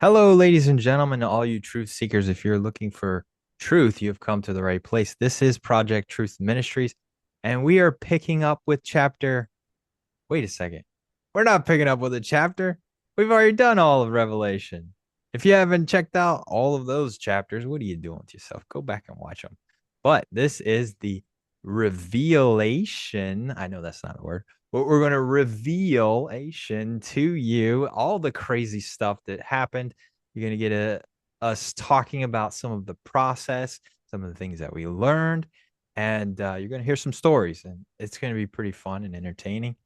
Hello, ladies and gentlemen, all you truth seekers. If you're looking for truth, you've come to the right place. This is Project Truth Ministries, and we are picking up with chapter. Wait a second. We're not picking up with a chapter. We've already done all of Revelation. If you haven't checked out all of those chapters, what are you doing with yourself? Go back and watch them. But this is the reveal-ation. I know that's not a word, but we're going to reveal-ation to you all the crazy stuff that happened. You're going to get us talking about some of the process, some of the things that we learned, and you're going to hear some stories, and it's going to be pretty fun and entertaining.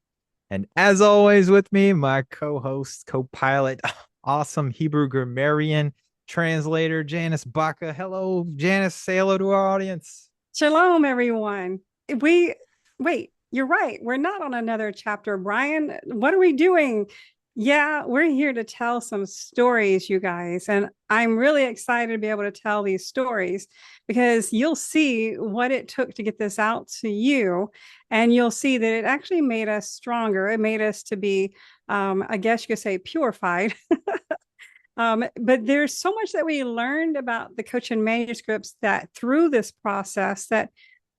And as always, with me, my co host, co pilot, awesome Hebrew grammarian, translator, Janice Baca. Hello, Janice. Say hello to our audience. Shalom, everyone. We wait, you're right. We're not on another chapter, Brian. What are we doing? Yeah, we're here to tell some stories, you guys. And I'm really excited to be able to tell these stories because you'll see what it took to get this out to you. And you'll see that it actually made us stronger. It made us to be, I guess you could say, purified. But there's so much that we learned about the Cochin manuscripts that through this process that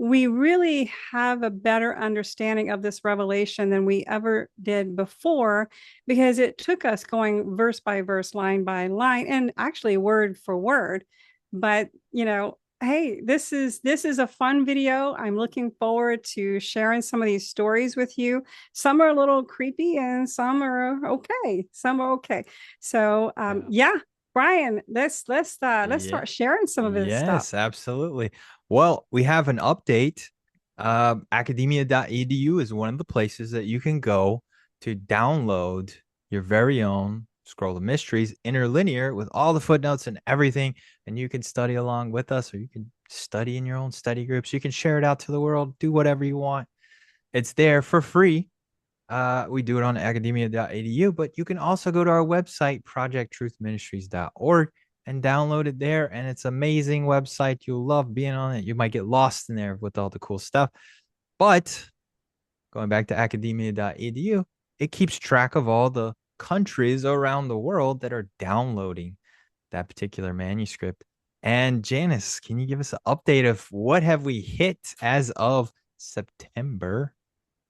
we really have a better understanding of this revelation than we ever did before, because it took us going verse by verse, line by line, and actually word for word. But hey, this is a fun video. I'm looking forward to sharing some of these stories with you. Some are a little creepy and some are okay. Some are okay. So Yeah. yeah, Brian, let's Yeah. start sharing some of this stuff. Yes, absolutely. Well, we have an update. Academia.edu is one of the places that you can go to download your very own Scroll of Mysteries interlinear with all the footnotes and everything. And you can study along with us, or you can study in your own study groups. You can share it out to the world, do whatever you want. It's there for free. We do it on academia.edu, but you can also go to our website, projecttruthministries.org, and download it there. And it's an amazing website. You'll love being on it. You might get lost in there with all the cool stuff. But going back to academia.edu, it keeps track of all the countries around the world that are downloading that particular manuscript. And Janice, can you give us an update of what have we hit as of September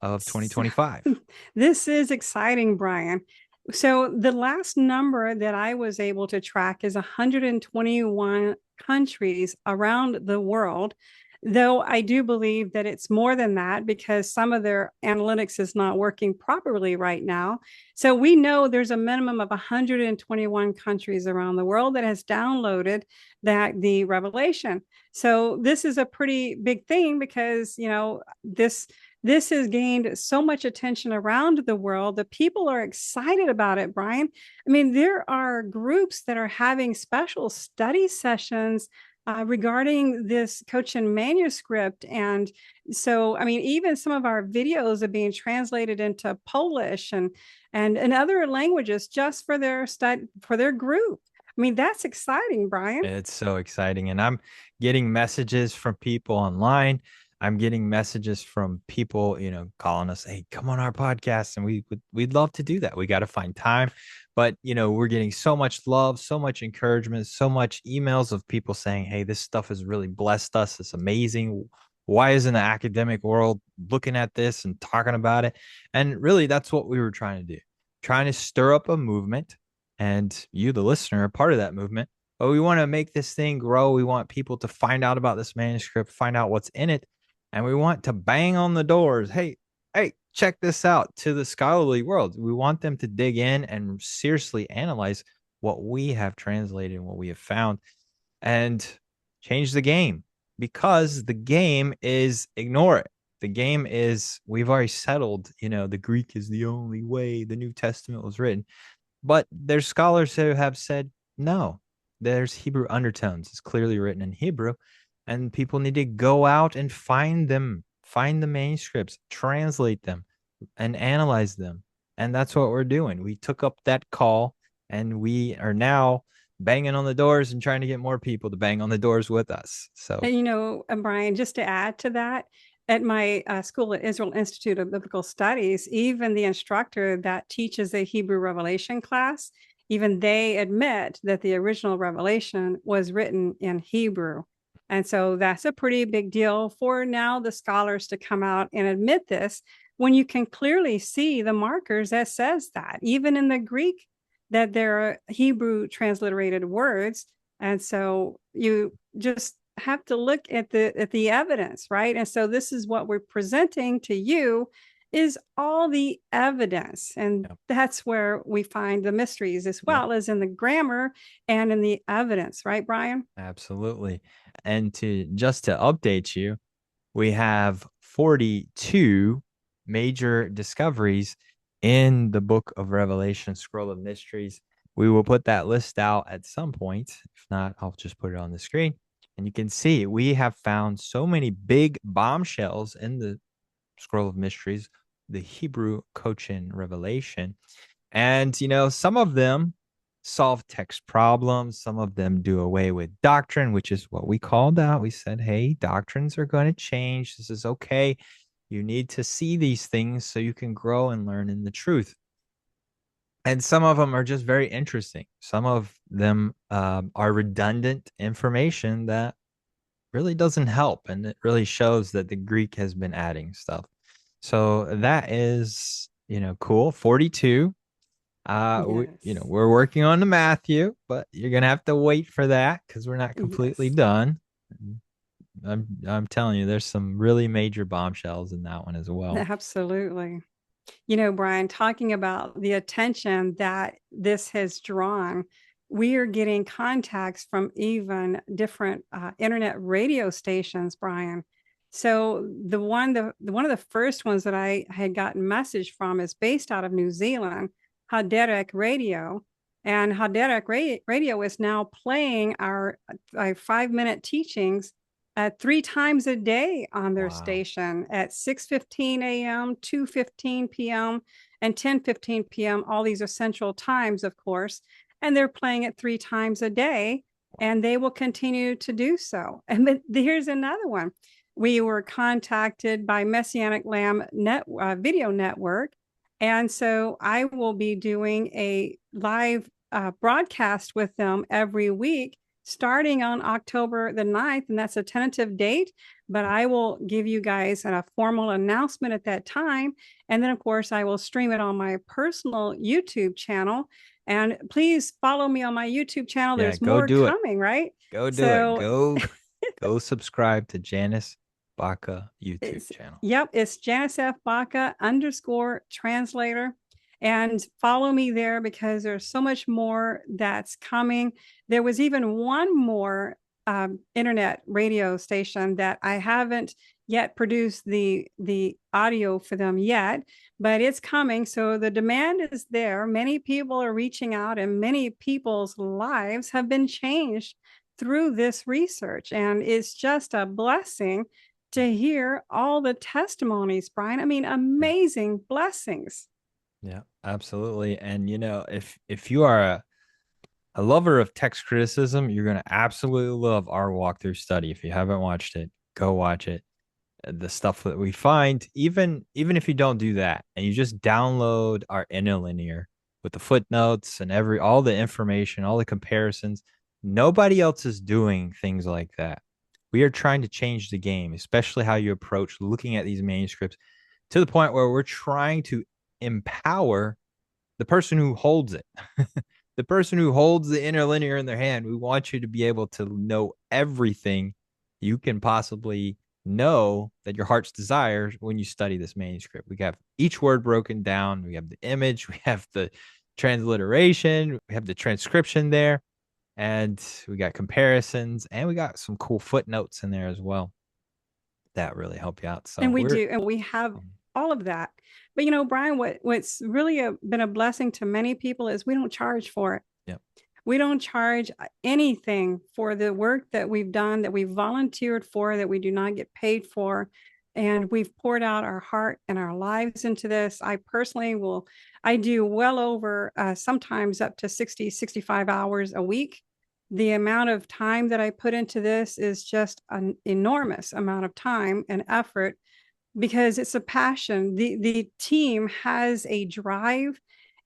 of So, 2025? this is exciting, Brian. So the last number that I was able to track is 121 countries around the world, though I do believe that it's more than that because some of their analytics is not working properly right now. So we know there's a minimum of 121 countries around the world that has downloaded the revelation. So this is a pretty big thing because, this has gained so much attention around the world. The people are excited about it, Brian. I mean, there are groups that are having special study sessions regarding this Cochin manuscript. And so, I mean, even some of our videos are being translated into Polish and other languages just for their for their group. I mean, that's exciting, Brian. It's so exciting. And I'm getting messages from people online. I'm getting messages from people, calling us, hey, come on our podcast. And we'd love to do that. We got to find time. But, we're getting so much love, so much encouragement, so much emails of people saying, hey, this stuff has really blessed us. It's amazing. Why isn't the academic world looking at this and talking about it? And really, that's what we were trying to do, trying to stir up a movement. And you, the listener, are part of that movement, but we want to make this thing grow. We want people to find out about this manuscript, find out what's in it, and we want to bang on the doors. Hey, hey, check this out to the scholarly world. We want them to dig in and seriously analyze what we have translated and what we have found and change the game, because the game is ignore it. The game is we've already settled, the Greek is the only way the New Testament was written. But there's scholars who have said, no, there's Hebrew undertones. It's clearly written in Hebrew, and people need to go out and find them, find the manuscripts, translate them, and analyze them. And that's what we're doing. We took up that call, and we are now banging on the doors and trying to get more people to bang on the doors with us. So, And Brian, just to add to that, at my school at Israel Institute of Biblical Studies, even the instructor that teaches a Hebrew Revelation class even they admit that the original Revelation was written in Hebrew. And so that's a pretty big deal for now the scholars to come out and admit this when you can clearly see the markers that says that, even in the Greek, that there are Hebrew transliterated words. And so you just have to look at the evidence, right? And so this is what we're presenting to you is all the evidence. And Yep. that's where we find the mysteries as Yep. well as in the grammar and in the evidence, right, Brian? Absolutely. And to just to update you, we have 42 major discoveries in the book of Revelation, Scroll of Mysteries. We will put that list out at some point. If not, I'll just put it on the screen. And you can see we have found so many big bombshells in the Scroll of Mysteries, the Hebrew Cochin Revelation. And, some of them solve text problems. Some of them do away with doctrine, which is what we called out. We said, hey, doctrines are going to change. This is okay. You need to see these things so you can grow and learn in the truth. And some of them are just very interesting. Some of them are redundant information that really doesn't help. And it really shows that the Greek has been adding stuff. So that is, cool. 42. Yes. We're working on the Matthew, but you're gonna have to wait for that because we're not completely Yes. done. I'm telling you, there's some really major bombshells in that one as well. Absolutely. Brian, talking about the attention that this has drawn, we are getting contacts from even different internet radio stations, Brian. So the one of the first ones that I had gotten message from is based out of New Zealand, Haderek Radio, and Radio is now playing our 5-minute teachings 3 times a day on their Wow. station at 6:15 a.m., 2:15 p.m., and 10:15 p.m. All these are central times, of course, and they're playing it 3 times a day, and they will continue to do so. And but here's another one. We were contacted by Messianic Lamb Video Network, and so I will be doing a live broadcast with them every week starting on October the 9th, and that's a tentative date, but I will give you guys a formal announcement at that time. And then, of course, I will stream it on my personal YouTube channel. And please follow me on my YouTube channel. Yeah, There's go more do it. coming, right? Go do it. So Go subscribe to Janice Baca YouTube it's, channel. yep, it's Janice F. Baca _ translator. And follow me there because there's so much more that's coming. There was even one more internet radio station that I haven't yet produced the audio for them yet, but it's coming. So the demand is there. Many people are reaching out, and many people's lives have been changed through this research. And it's just a blessing to hear all the testimonies, Brian. I mean, Yeah. amazing blessings. Yeah, absolutely. And if you are a lover of text criticism, you're gonna absolutely love our walkthrough study. If you haven't watched it, go watch it. The stuff that we find, even if you don't do that and you just download our interlinear with the footnotes and all the information, all the comparisons, nobody else is doing things like that. We are trying to change the game, especially how you approach looking at these manuscripts to the point where we're trying to empower the person who holds it. The person who holds the interlinear in their hand. We want you to be able to know everything you can possibly know that your heart's desires when you study this manuscript. We have each word broken down. We have the image, we have the transliteration, we have the transcription there, and we got comparisons, and we got some cool footnotes in there as well that really help you out. So And we we're do, and we have um, all of that. But Brian, what's really been a blessing to many people is we don't charge for it. yeah. We don't charge anything for the work that we've done, that we've volunteered for, that we do not get paid for. And we've poured out our heart and our lives into this. I personally I do well over sometimes up to 60, 65 hours a week. The amount of time that I put into this is just an enormous amount of time and effort because it's a passion. The team has a drive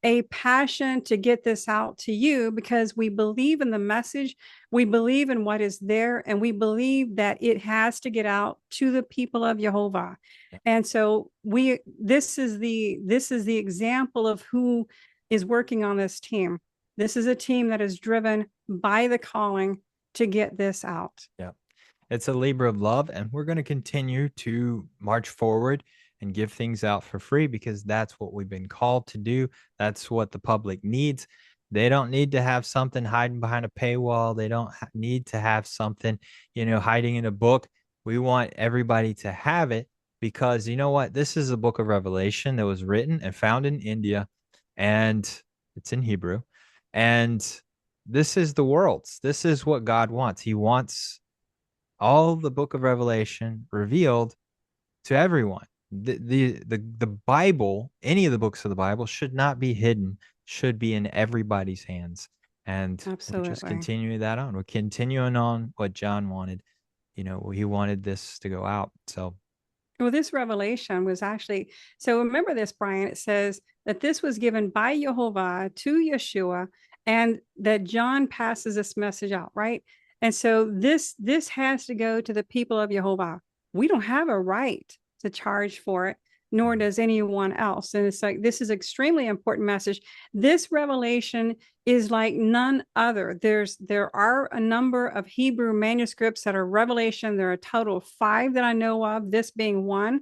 a passion to get this out to you because we believe in the message, we believe in what is there, and we believe that it has to get out to the people of Jehovah. Yeah. And so this is the example of who is working on this team. This is a team that is driven by the calling to get this out. Yeah. It's a labor of love, and we're going to continue to march forward and give things out for free because that's what we've been called to do. That's what the public needs. They don't need to have something hiding behind a paywall. They don't need to have something, hiding in a book. We want everybody to have it because you know what? This is a book of Revelation that was written and found in India, and it's in Hebrew. And this is the world's. This is what God wants. He wants all the book of Revelation revealed to everyone. The Bible, any of the books of the Bible, should not be hidden, should be in everybody's hands. And we're just Absolutely. continuing that on. We're continuing on what John wanted. He wanted this to go out. So Well, this revelation was actually, so remember this, Brian. It says that this was given by Jehovah to Yeshua, and that John passes this message out, right? And so this has to go to the people of Jehovah. We don't have a right to charge for it, nor does anyone else. And it's like this is extremely important message. This revelation is like none other. There are a number of Hebrew manuscripts that are Revelation. There are a total of 5 that I know of, this being one.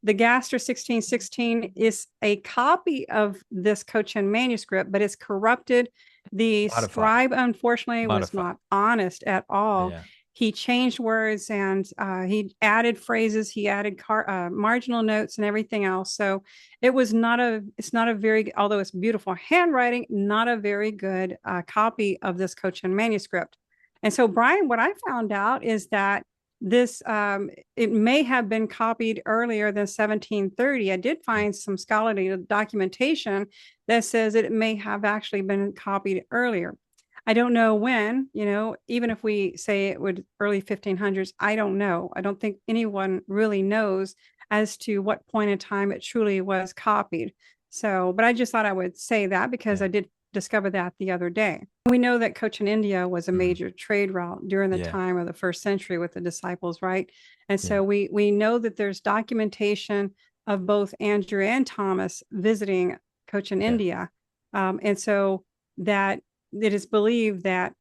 The Gaster 1616 is a copy of this Cochin manuscript, but it's corrupted. The modify, scribe, unfortunately, was modify. not honest at all. Yeah. He changed words, and he added phrases, he added marginal notes and everything else. So it's not a very, although it's beautiful handwriting, not a very good copy of this Cochin manuscript. And so, Brian, what I found out is that this it may have been copied earlier than 1730. I did find some scholarly documentation that says it may have actually been copied earlier. I don't know when, even if we say it would early 1500s, I don't know. I don't think anyone really knows as to what point in time it truly was copied. So, but I just thought I would say that because Yeah. I did discover that the other day. We know that Cochin India was a Mhm. major trade route during the Yeah. time of the first century with the disciples, right? And Yeah. so we know that there's documentation of both Andrew and Thomas visiting Cochin Yeah. India. And so that it is believed that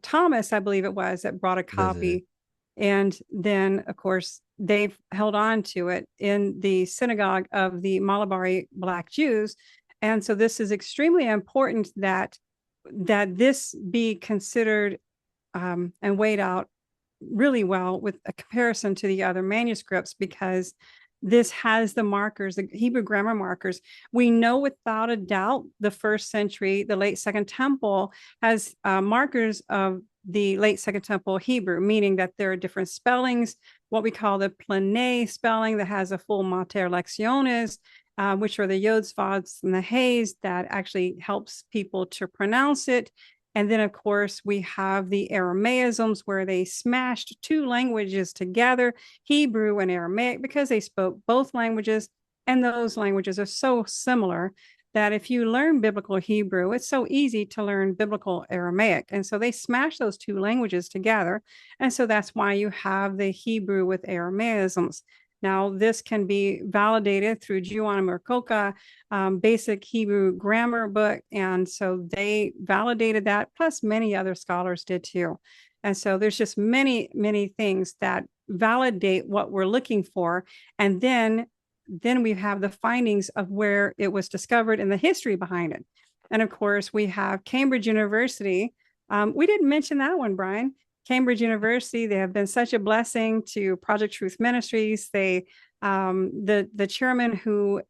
Thomas, I believe it was, that brought a Visited. copy, and then of course they've held on to it in the synagogue of the Malabari Black Jews, and so this is extremely important that this be considered and weighed out really well with a comparison to the other manuscripts because this has the markers, the Hebrew grammar markers. We know without a doubt the first century, the late Second Temple, has markers of the late Second Temple Hebrew, meaning that there are different spellings, what we call the Plané spelling that has a full mater lectiones, which are the yods, vads, and the hays that actually helps people to pronounce it. And then, of course, we have the Aramaisms where they smashed 2 languages together, Hebrew and Aramaic, because they spoke both languages. And those languages are so similar that if you learn biblical Hebrew, it's so easy to learn biblical Aramaic. And so they smashed those 2 languages together. And so that's why you have the Hebrew with Aramaisms. Now, this can be validated through Juan Mercoca, basic Hebrew grammar book. And so they validated that, plus many other scholars did too. And so there's just many, many things that validate what we're looking for. And then we have the findings of where it was discovered and the history behind it. And of course, we have Cambridge University. We didn't mention that one, Brian. Cambridge University, they have been such a blessing to Project Truth Ministries. They, the chairman who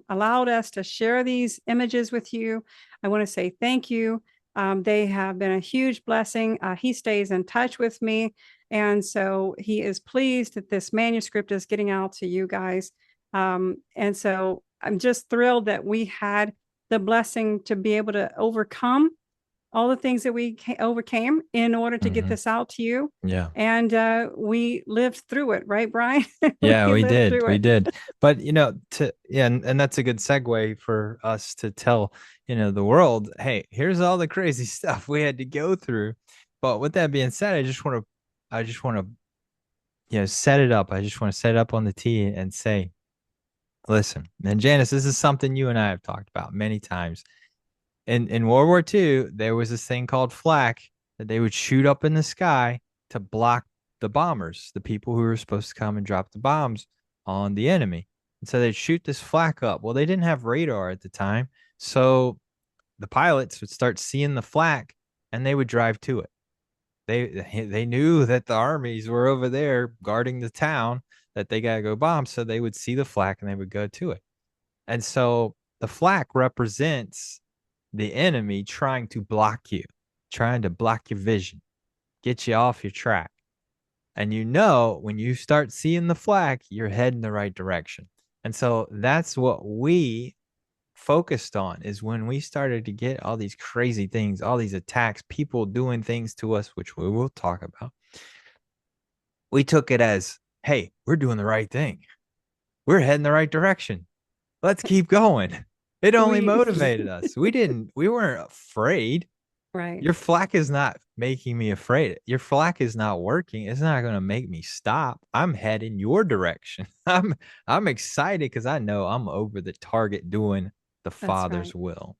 allowed us to share these images with you, I want to say thank you. They have been a huge blessing. He stays in touch with me, and so he is pleased that this manuscript is getting out to you guys. And so I'm just thrilled that we had the blessing to be able to overcome all the things that we overcame in order to get Hmm. this out to you. Yeah. And we lived through it, right, Brian? Yeah, We we lived did. through We it. did. But yeah, and that's a good segue for us to tell, the world, hey, here's all the crazy stuff we had to go through. But with that being said, I just want to, set it up. I just want to set it up on the tee and say, listen, and Janice, this is something you and I have talked about many times. In World War II, there was this thing called flak that they would shoot up in the sky to block the bombers, the people who were supposed to come and drop the bombs on the enemy. And so they'd shoot this flak up. Well, they didn't have radar at the time, so the pilots would start seeing the flak and they would drive to it. They knew that the armies were over there guarding the town that they got to go bomb, so they would see the flak and they would go to it. And so the flak represents the enemy trying to block your vision, get you off your track. And when you start seeing the flak, you're heading the right direction. And so that's what we focused on is when we started to get all these crazy things, all these attacks, people doing things to us, which we will talk about. We took it as, hey, we're doing the right thing. We're heading the right direction. Let's keep going. It only We motivated us. We weren't afraid. right. Your flak is not making me afraid. Your flak is not working. It's not going to make me stop. I'm heading your direction. I'm excited because I know I'm over the target doing the That's Father's right. will.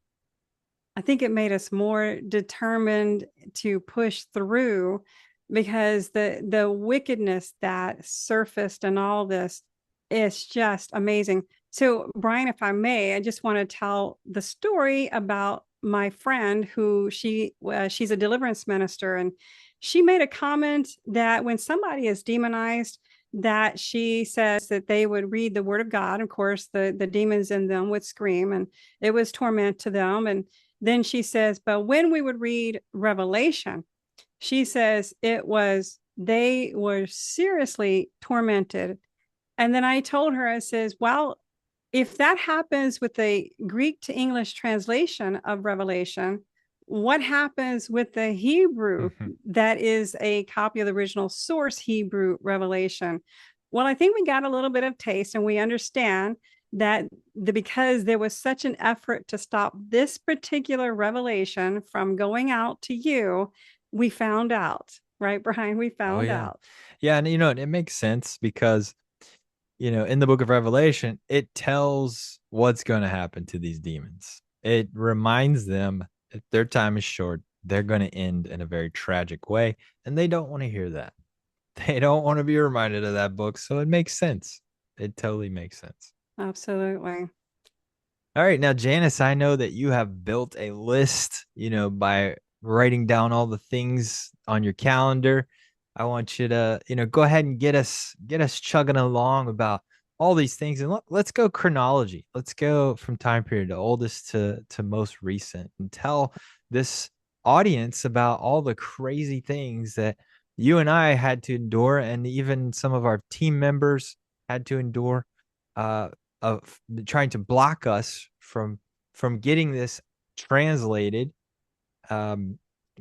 I think it made us more determined to push through because the wickedness that surfaced and all this is just amazing. So, Brian, if I may, I just want to tell the story about my friend who she's a deliverance minister, and she made a comment that when somebody is demonized, that she says that they would read the word of God. Of course, the demons in them would scream and it was torment to them. And then she says, but when we would read Revelation, she says they were seriously tormented. And then I told her, I says, well, if that happens with the Greek to English translation of Revelation, what happens with the Hebrew that is a copy of the original source Hebrew Revelation? Well, I think we got a little bit of taste and we understand that because there was such an effort to stop this particular revelation from going out to you, we found out, right, Brian? We Oh found yeah. out. Yeah, and it makes sense because in the book of Revelation, it tells what's going to happen to these demons. It reminds them that their time is short. They're going to end in a very tragic way, and they don't want to hear that. They don't want to be reminded of that book, so it makes sense. It totally makes sense. Absolutely. All right, now Janice, I know that you have built a list, by writing down all the things on your calendar. I want you to, go ahead and get us chugging along about all these things, and let's go chronology. Let's go from time period to oldest to most recent, and tell this audience about all the crazy things that you and I had to endure, and even some of our team members had to endure. Of trying to block us from getting this translated, um,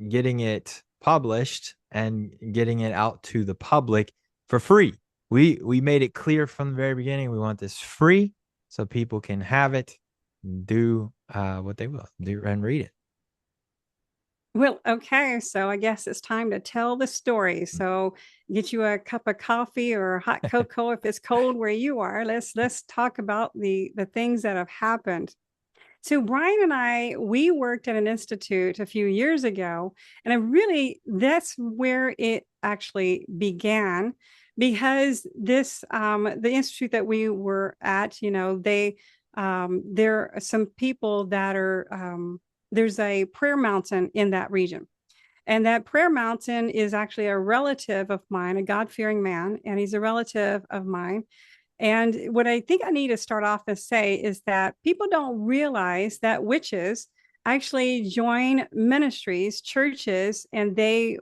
getting it published, and getting it out to the public for free. We made it clear from the very beginning we want this free so people can have it, do what they will do and read it. Well, okay, so I guess it's time to tell the story. So get you a cup of coffee or hot cocoa if it's cold where you are. Let's talk about the things that have happened. So Brian and I, we worked at an institute a few years ago, and that's where it actually began because the institute that we were at, there are some people that there's a prayer mountain in that region. And that prayer mountain is actually a relative of mine, a God fearing man, and he's a relative of mine. And what I think I need to start off and say is that people don't realize that witches actually join ministries, churches, and they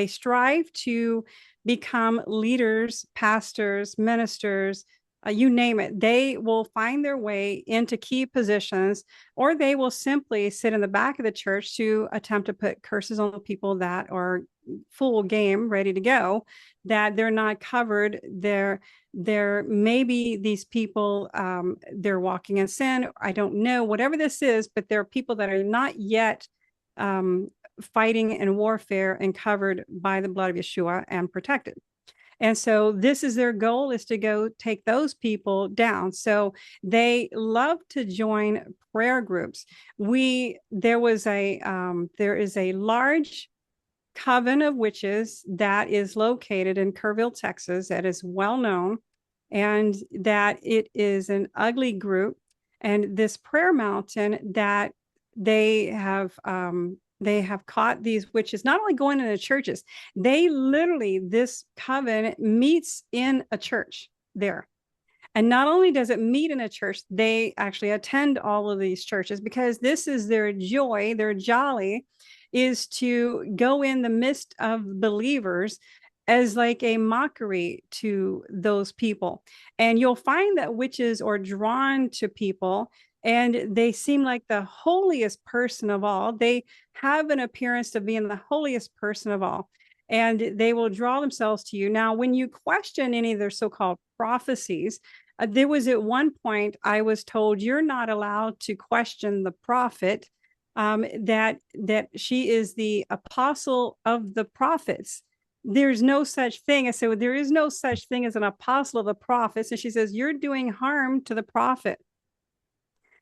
strive to become leaders, pastors, ministers, you name it, they will find their way into key positions, or they will simply sit in the back of the church to attempt to put curses on the people that are full game, ready to go, that they're not covered. There maybe these people, they're walking in sin. I don't know, whatever this is, but there are people that are not yet fighting in warfare and covered by the blood of Yeshua and protected. And so this is their goal, is to go take those people down. So they love to join prayer groups. There is a large coven of witches that is located in Kerrville, Texas, that is well known, and that it is an ugly group. And this prayer mountain that they have they have caught these witches not only going into churches, they literally, this coven meets in a church there. And not only does it meet in a church, they actually attend all of these churches, because this is their joy, their jolly, is to go in the midst of believers as like a mockery to those people. And you'll find that witches are drawn to people, and they seem like the holiest person of all. They have an appearance of being the holiest person of all, and they will draw themselves to you. Now, when you question any of their so-called prophecies, there was at one point I was told, you're not allowed to question the prophet, that she is the apostle of the prophets. There's no such thing. I said, well, there is no such thing as an apostle of the prophets. And she says, you're doing harm to the prophet.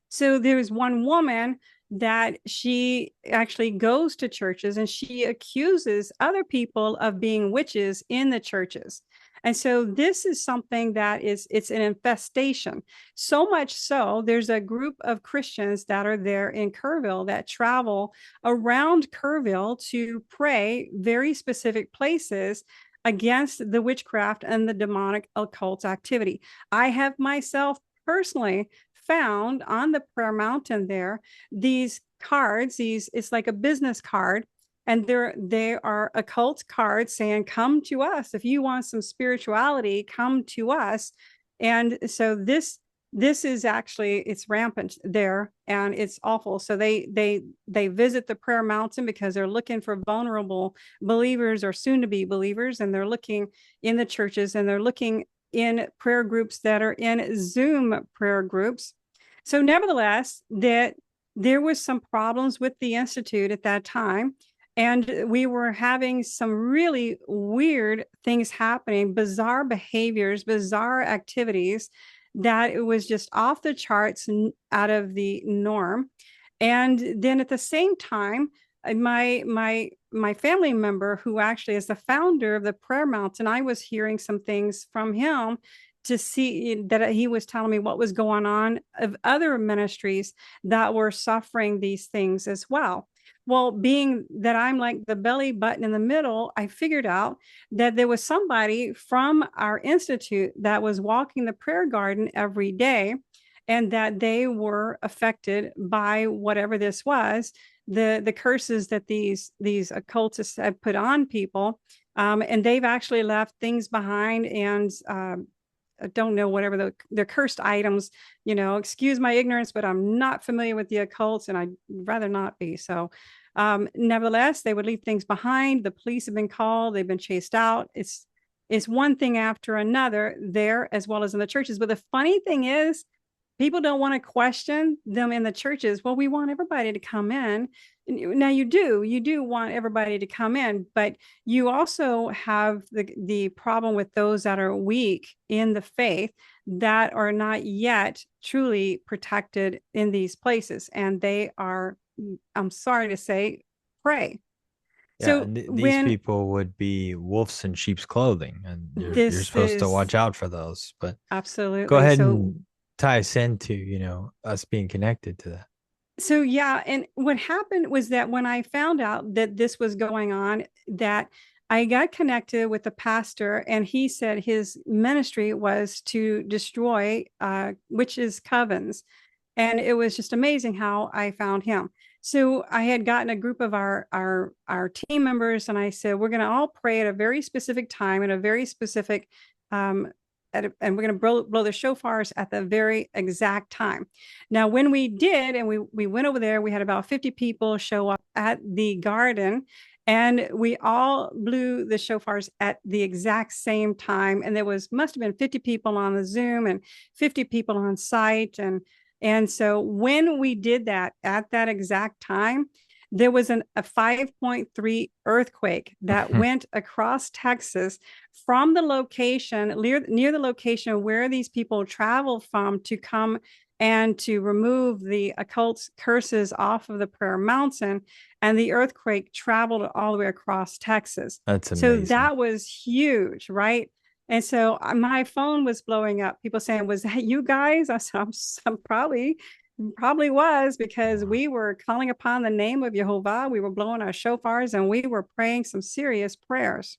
So there's one woman that she actually goes to churches and she accuses other people of being witches in the churches. And so this is something that it's an infestation. So much so, there's a group of Christians that are there in Kerrville that travel around Kerrville to pray very specific places against the witchcraft and the demonic occult activity. I have myself personally found on the prayer mountain there these cards. It's like a business card, and they are occult cards saying, come to us if you want some spirituality, come to us. And so this is actually, it's rampant there, and it's awful. So they visit the prayer mountain because they're looking for vulnerable believers or soon to be believers, and they're looking in the churches, and they're looking in prayer groups that are in Zoom prayer groups. So nevertheless, that there was some problems with the Institute at that time, and we were having some really weird things happening, bizarre behaviors, bizarre activities, that it was just off the charts and out of the norm. And then at the same time, my family member, who actually is the founder of the Prayer Mountain, I was hearing some things from him, to see that he was telling me what was going on of other ministries that were suffering these things as well. Well, being that I'm like the belly button in the middle, I figured out that there was somebody from our institute that was walking the prayer garden every day, and that they were affected by whatever this was, the curses that these occultists have put on people. And they've actually left things behind, and I don't know, whatever the cursed items, excuse my ignorance, but I'm not familiar with the occult, and I'd rather not be. So nevertheless, they would leave things behind. The police have been called. They've been chased out. It's one thing after another there, as well as in the churches. But the funny thing is, people don't want to question them in the churches. Well, we want everybody to come in. Now you do want everybody to come in, but you also have the problem with those that are weak in the faith, that are not yet truly protected in these places. And they are, I'm sorry to say, prey. Yeah, So and these when people would be wolves in sheep's clothing, and you're this supposed to is watch out for those. But go absolutely ahead so. and tie us into, us being connected to that. So yeah, and what happened was that when I found out that this was going on, that I got connected with the pastor, and he said his ministry was to destroy witches' covens. And it was just amazing how I found him. So I had gotten a group of our team members, and I said, we're going to all pray at a very specific time, in a very specific and we're going to blow the shofars at the very exact time. Now, when we did, and we went over there, we had about 50 people show up at the garden, and we all blew the shofars at the exact same time. And there must have been 50 people on the Zoom and 50 people on site. And so when we did that at that exact time, there was a 5.3 earthquake that went across Texas from the location, near the location where these people traveled from to come and to remove the occult curses off of the prayer mountain. And the earthquake traveled all the way across Texas. That's So amazing. that was huge, right? And so my phone was blowing up. People saying, "Was that you guys?" I said, "I'm probably was, because Wow. we were calling upon the name of Jehovah. We were blowing our shofars and we were praying some serious prayers."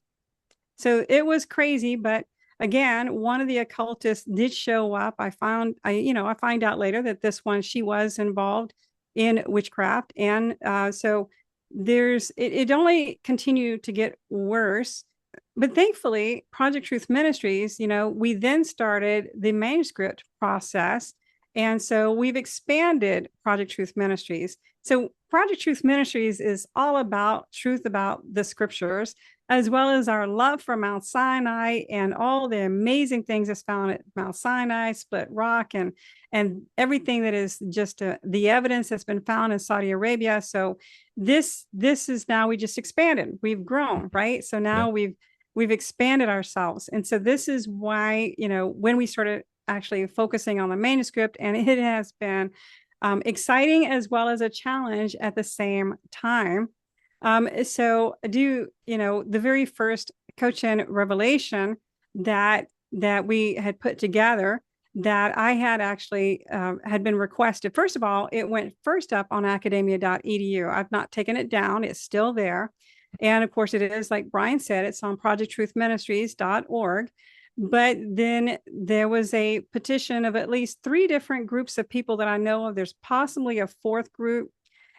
So it was crazy, but again, one of the occultists did show up. I find out later that this one, she was involved in witchcraft. And so it only continued to get worse. But thankfully, Project Truth Ministries, we then started the manuscript process. And so we've expanded Project Truth Ministries. So Project Truth Ministries is all about truth about the scriptures, as well as our love for Mount Sinai and all the amazing things that's found at Mount Sinai, Split Rock, and everything that is just the evidence that's been found in Saudi Arabia. So this is now, we just expanded. We've grown, right? So Yeah. now we've expanded ourselves. And so this is why, when we started actually focusing on the manuscript, and it has been exciting as well as a challenge at the same time. So the very first Cochin Revelation that we had put together, that I had actually had been requested. First of all, it went first up on academia.edu. I've not taken it down. It's still there. And of course, it is, like Brian said, it's on projecttruthministries.org. But then there was a petition of at least 3 different groups of people that I know of. There's possibly a 4th group,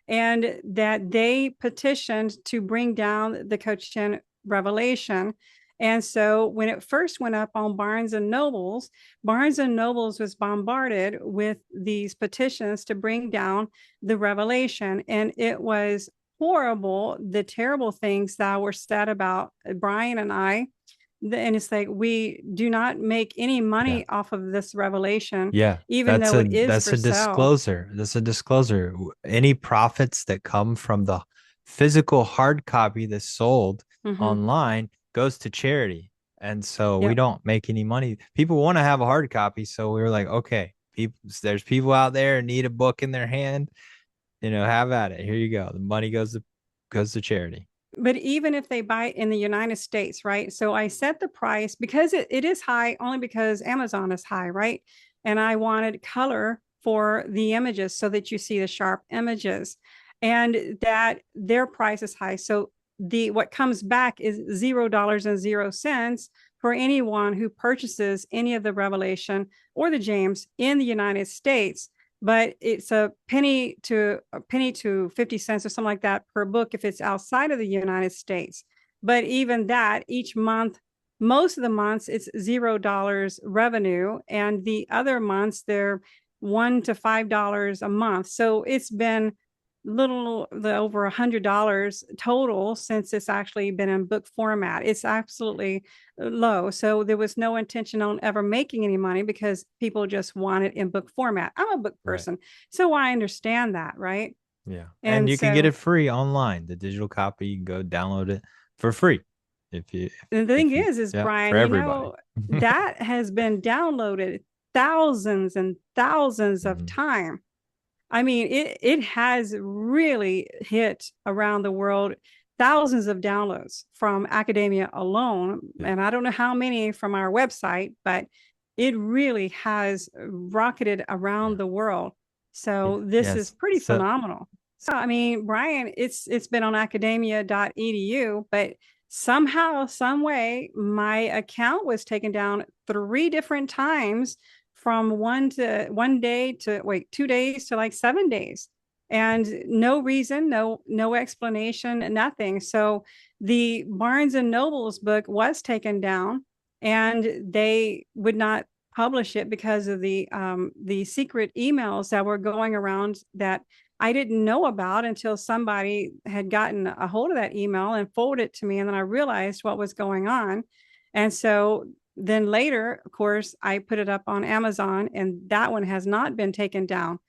and that they petitioned to bring down the Cochin Revelation. And so when it first went up on Barnes and Nobles was bombarded with these petitions to bring down the Revelation. And it was horrible, the terrible things that were said about Brian and I. And it's like, we do not make any Yeah. money off of this revelation, Yeah. even That's though a it is that's for a sale. disclosure. That's a disclosure. Any profits that come from the physical hard copy that's sold Mm-hmm. online goes to charity. And so we Yep. don't make any money. People want to have a hard copy, so we were like, okay, there's people out there need a book in their hand, have at it. Here you go. The money goes to charity. But even if they buy it in the United States, right? So I set the price because it is high, only because Amazon is high, right? And I wanted color for the images so that you see the sharp images, and that their price is high. So what comes back is $0.00 for anyone who purchases any of the Revelation or the James in the United States. But it's a penny to 50 cents or something like that per book if it's outside of the United States. But even that, each month, most of the months, it's $0 revenue, and the other months they're $1 to $5 a month. So it's been over $100 total since it's actually been in book format. It's absolutely low. So there was no intention on ever making any money, because people just want it in book format. I'm a book Right. person, so I understand that, right? Yeah. And And you can get so it free online. The digital copy, you can go download it for free. If you the thing if you is yeah, for Brian, everybody. that has been downloaded thousands and thousands of Mhm. times. I mean, it has really hit around the world, thousands of downloads from academia alone. Yeah. And I don't know how many from our website, but it really has rocketed around Yeah. the world. Yeah. So this is Yes. pretty phenomenal. So I mean, Brian, it's been on academia.edu, but somehow, some way, my account was taken down 3 different times, from 2 days to like 7 days, and no reason, no explanation, nothing. So the Barnes and Nobles book was taken down, and they would not publish it because of the secret emails that were going around that I didn't know about until somebody had gotten a hold of that email and forwarded it to me, and then I realized what was going on. And so then later, of course, I put it up on Amazon, and that one has not been taken down.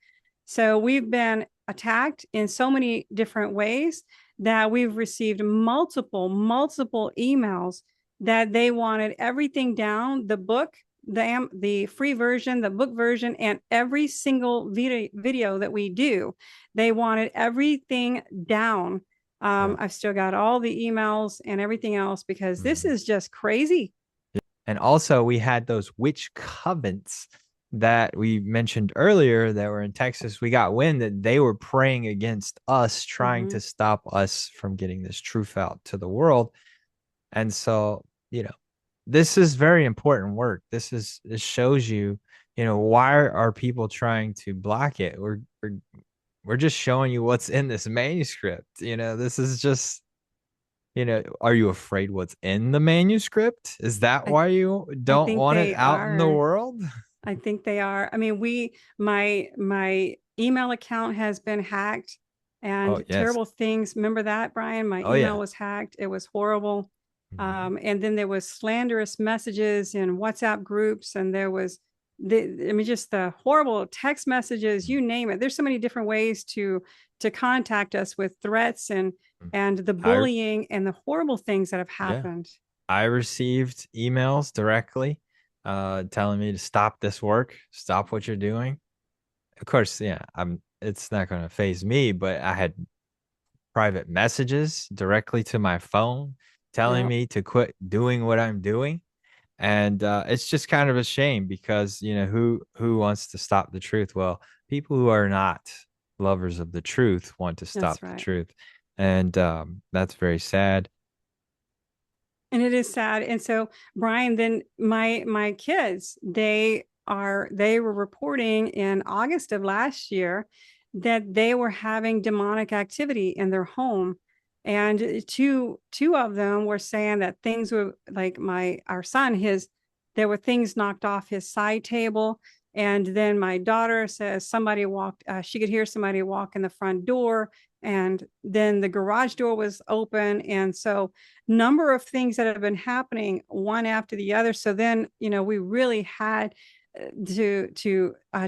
So we've been attacked in so many different ways that we've received multiple emails that they wanted everything down, the book, the free version, the book version, and every single video that we do. They wanted everything down. Yeah. I've still got all the emails and everything else because this Mhm. is just crazy. And also, we had those witch covens that we mentioned earlier that were in Texas. We got wind that they were praying against us, trying Mm-hmm. to stop us from getting this truth out to the world. And so, this is very important work. This shows you, why are people trying to block it? We're just showing you what's in this manuscript. This is just, are you afraid what's in the manuscript? Is that I why you I don't think want it they out in the are. world? I think they are. I mean, my email account has been hacked Oh, and yes. terrible things. Remember that, Brian? My Oh, email yeah. was hacked. It was horrible. Mhm. And then there was slanderous messages in WhatsApp groups, and there was just the horrible text messages, you name it. There's so many different ways to contact us with threats and the I, bullying and the horrible things that have yeah, happened. I received emails directly telling me to stop this work, stop what you're doing. Of course, yeah, it's not going to phase me, but I had private messages directly to my phone telling Yeah, me to quit doing what I'm doing. And it's just kind of a shame because, who wants to stop the truth? Well, people who are not lovers of the truth want to that's stop the right. truth. And that's very sad. And it is sad. And so, Brian, then my kids, they were reporting in August of last year that they were having demonic activity in their home. And two of them were saying that things were like our son, his there were things knocked off his side table. And then my daughter says somebody walked, she could hear somebody walk in the front door, and then the garage door was open. And so number of things that have been happening one after the other. So then, we really had to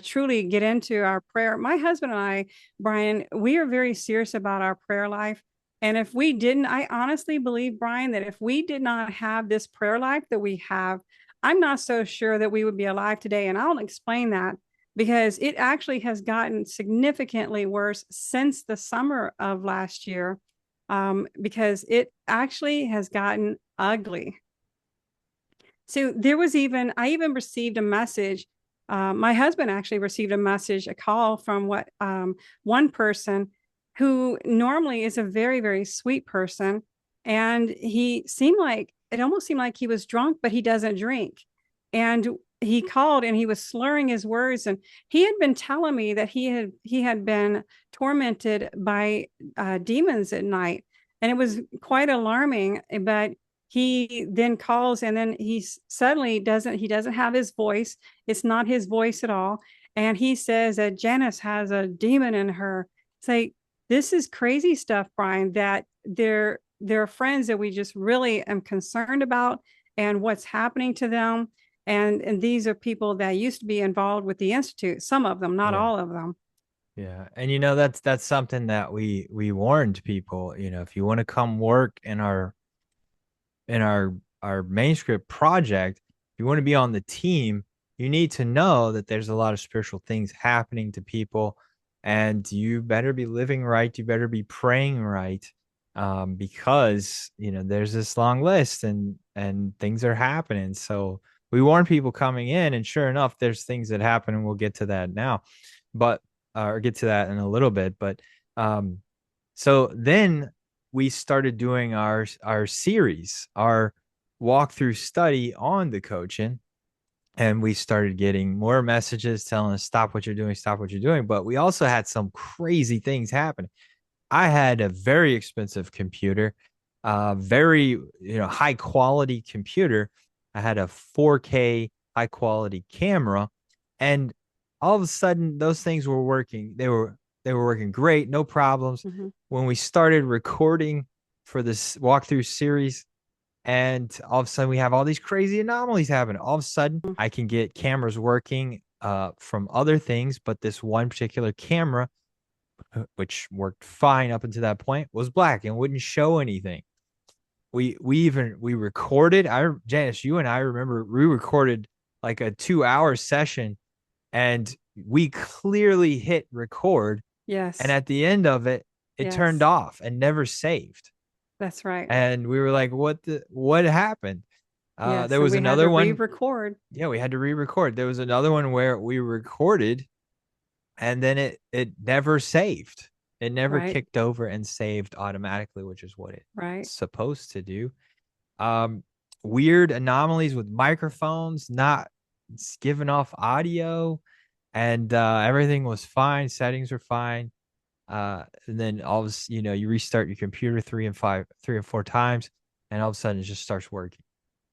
truly get into our prayer. My husband and I, Brian, we are very serious about our prayer life. And if we didn't, I honestly believe, Brian, that if we did not have this prayer life that we have, I'm not so sure that we would be alive today. And I'll explain that because it actually has gotten significantly worse since the summer of last year, because it actually has gotten ugly. So I even received a message. My husband actually received a message, a call from one person who normally is a very, very sweet person. And it almost seemed like he was drunk, but he doesn't drink. And he called and he was slurring his words. And he had been telling me that he had been tormented by demons at night. And it was quite alarming. But he then calls and then he suddenly doesn't have his voice. It's not his voice at all. And he says that Janice has a demon in her. It's like, this is crazy stuff, Brian, that there are friends that we just really am concerned about and what's happening to them. And these are people that used to be involved with the Institute, some of them, not Yeah. all of them. Yeah. And that's something that we warned people, if you want to come work in our manuscript project, if you want to be on the team, you need to know that there's a lot of spiritual things happening to people, and you better be living right. You better be praying right, because there's this long list, and things are happening. So we warn people coming in, and sure enough, there's things that happen, and we'll get to that now, but or get to that in a little bit. But um, so then we started doing our series, our walkthrough study on the Cochin, and we started getting more messages telling us stop what you're doing, stop what you're doing. But we also had some crazy things happen. I had a very expensive computer, very high quality computer, I had a 4K high quality camera, and all of a sudden those things were working. They were working great, no problems. Mm-hmm. When we started recording for this walkthrough series, and all of a sudden we have all these crazy anomalies happening. All of a sudden I can get cameras working from other things, but this one particular camera, which worked fine up until that point, was black and wouldn't show anything. We recorded. Janice, you and I remember we recorded like a 2 hour session, and we clearly hit record, and Yes. at the end of it, it turned Yes. off and never saved. That's right. And we were like, what happened? Yes. There And was we had to another one. re-record. Yeah, we had to re-record. There was another one where we recorded, and then it never saved. It never Right. kicked over and saved automatically, which is what it's Right. supposed to do. Um, Weird anomalies with microphones not giving off audio, and everything was fine. Settings were fine. And then all of a sudden, you restart your computer 3 or 4 times, and all of a sudden it just starts working.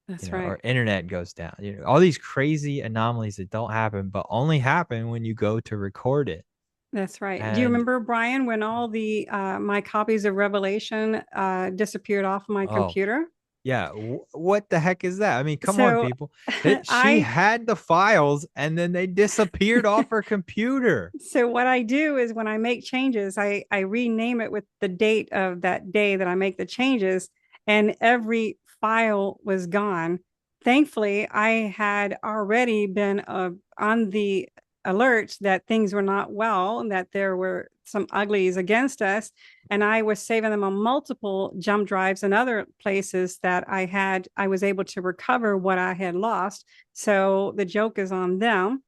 That's Or right. internet goes down. All these crazy anomalies that don't happen, but only happen when you go to record it. That's right. Do you And remember, Brian, when all the my copies of Revelation disappeared off my oh, computer? yeah, what the heck is that? I mean, come on, So people. She I had the files, and then they disappeared off her computer. so what I do is when I make changes, I rename it with the date of that day that I make the changes, and every file was gone. Thankfully, I had already been on the alert that things were not well and that there were some uglies against us. And I was saving them on multiple jump drives and other places that I was able to recover what I had lost. So the joke is on them.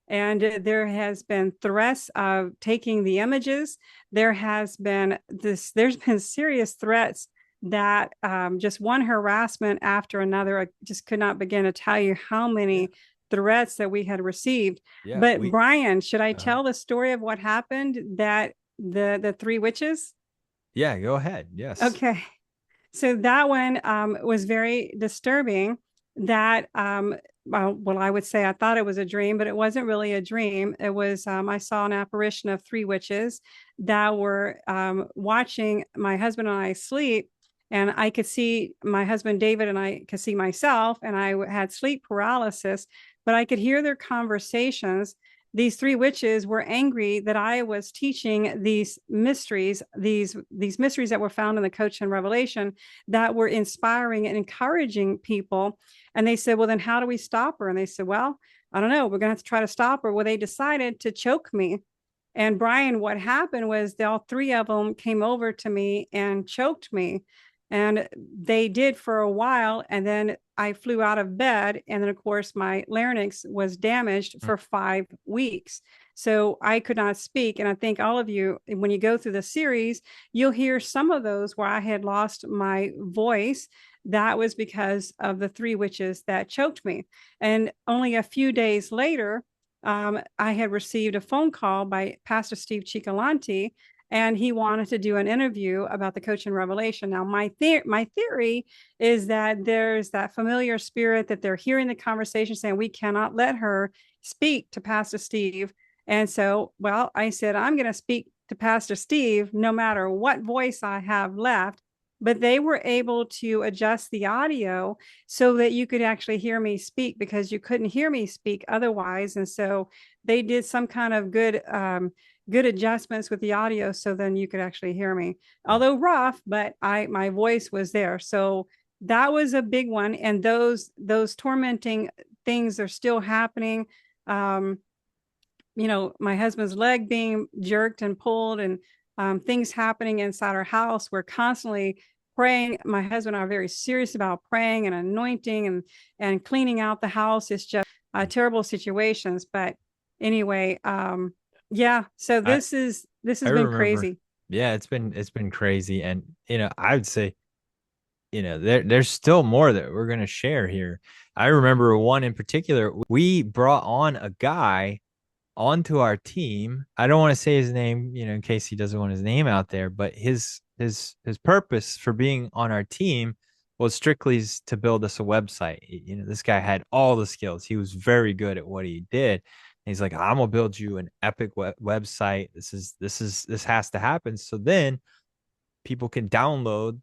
And there has been threats of taking the images. There's been serious threats that just one harassment after another. I just could not begin to tell you how Yeah, many threats that we had received. yeah, But we. Brian, should I Uh, tell the story of what happened, that the three witches? yeah, go ahead. Yes. Okay. So that one was very disturbing. That well, I would say I thought it was a dream, but it wasn't really a dream. It was I saw an apparition of three witches that were watching my husband and I sleep, and I could see my husband David, and I could see myself, and I had sleep paralysis, but I could hear their conversations. These three witches were angry that I was teaching these mysteries, these mysteries that were found in the Cochin Revelation, that were inspiring and encouraging people. And they said, well, then how do we stop her? And they said, well, I don't know. We're going to have to try to stop her. Well, they decided to choke me. And Brian, what happened was all three of them came over to me and choked me. And they did for a while. And then I flew out of bed. And then, of course, my larynx was damaged Mm. for 5 weeks. So I could not speak. And I think all of you, when you go through the series, you'll hear some of those where I had lost my voice. That was because of the three witches that choked me. And only a few days later, I had received a phone call by Pastor Steve Cicolanti, and he wanted to do an interview about the Cochin Revelation. Now, my theory is that there's that familiar spirit that they're hearing the conversation saying, we cannot let her speak to Pastor Steve. And so, well, I said, I'm going to speak to Pastor Steve no matter what voice I have left. But they were able to adjust the audio so that you could actually hear me speak, because you couldn't hear me speak otherwise. And so they did some kind of good adjustments with the audio, so then you could actually hear me, although rough, but my voice was there. So that was a big one. And those tormenting things are still happening. um my husband's leg being jerked and pulled, and things happening inside our house. We're constantly praying. My husband and I are very serious about praying and anointing and cleaning out the house. It's just terrible situations. But anyway, yeah. So I this I has been remember. crazy. Yeah, it's been crazy, and I would say, there's still more that we're gonna share here. I remember one in particular. We brought on a guy onto our team. I don't want to say his name, in case he doesn't want his name out there, but his purpose for being on our team was strictly to build us a website. This guy had all the skills. He was very good at what he did. And he's like, I'm gonna build you an epic website. This has to happen. So then people can download